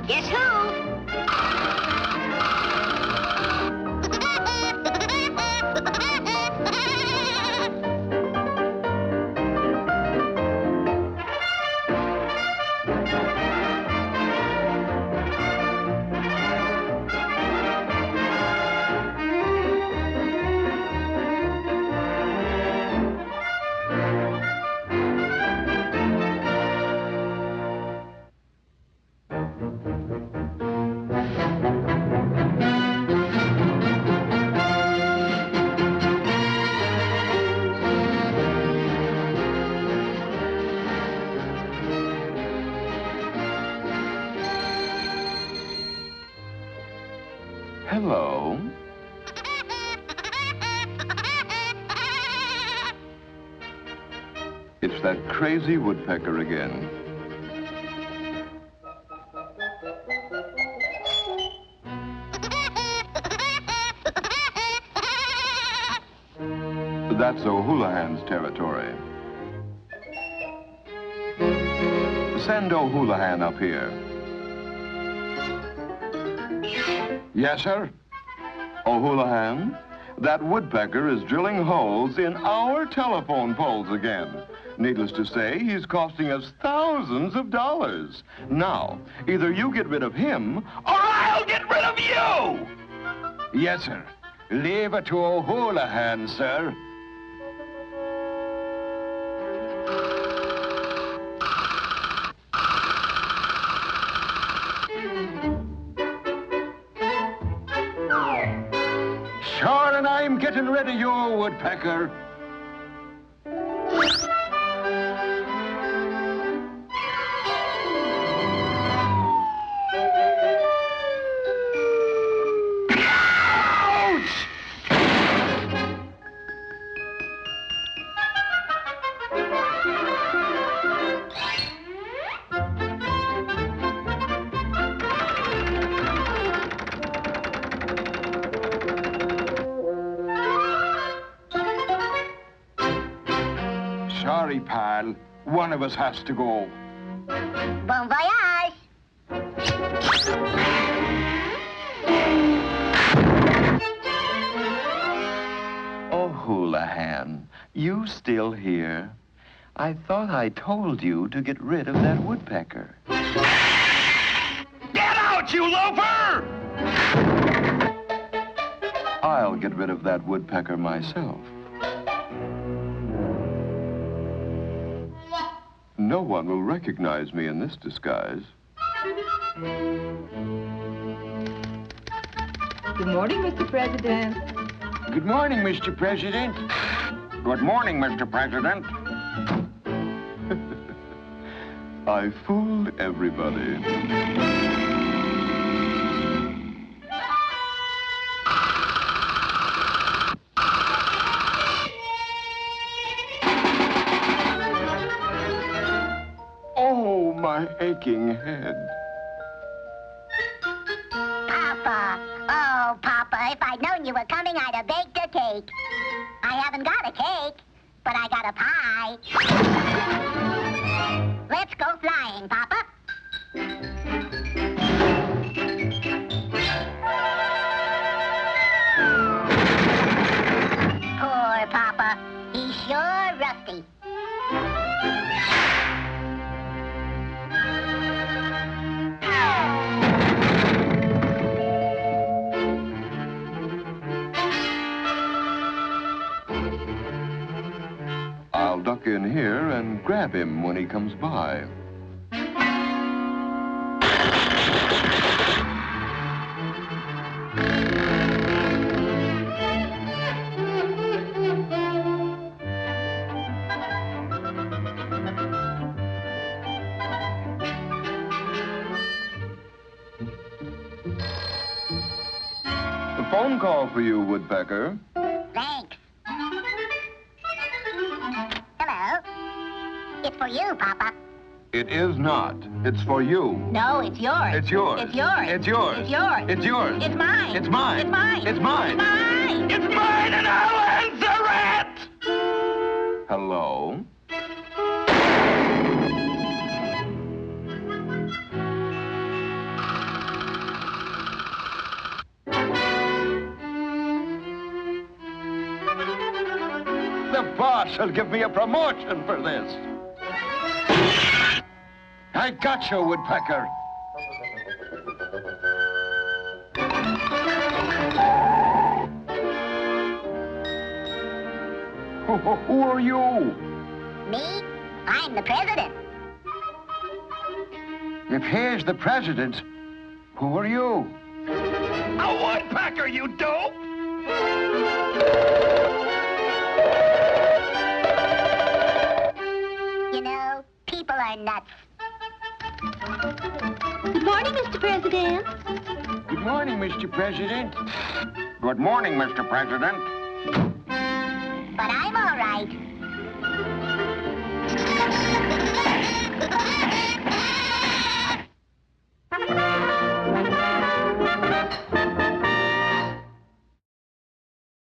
Guess who? Hello. It's that crazy woodpecker again. That's O'Houlihan's territory. Send O'Houlihan up here. Yes, sir? O'Houlihan, that woodpecker is drilling holes in our telephone poles again. Needless to say, he's costing us thousands of dollars. Now, either you get rid of him, or I'll get rid of you! Yes, sir. Leave it to O'Houlihan, sir. Sure, and I'm getting rid of you, woodpecker. Sorry, pal. One of us has to go. Bon voyage! O'Houlihan, you still here? I thought I told you to get rid of that woodpecker. Get out, you loafer! I'll get rid of that woodpecker myself. No one will recognize me in this disguise. Good morning, Mr. President. Good morning, Mr. President. Good morning, Mr. President. I fooled everybody. Oh, my aching head. Papa. Oh, Papa, if I'd known you were coming, I'd have baked a cake. I haven't got a cake, but I got a pie. Let's go flying, Papa. Poor Papa. He's sure rusty. I'll duck in here and grab him when he comes by. A phone call for you, Woodpecker. Thanks. Hello. It's for you, Papa. It is not. It's for you. No, it's yours. It's yours. It's yours. It's yours. It's yours. It's yours. It's mine. It's mine. It's mine. It's mine. It's mine. It's mine, and I'll answer it! Hello? boss'll give me a promotion for this. I got you, Woodpecker. Who are you? Me? I'm the president. If he's the president, who are you? A woodpecker, you dope! You know, people are nuts. Good morning, Mr. President. Good morning, Mr. President. Good morning, Mr. President. But I'm all right.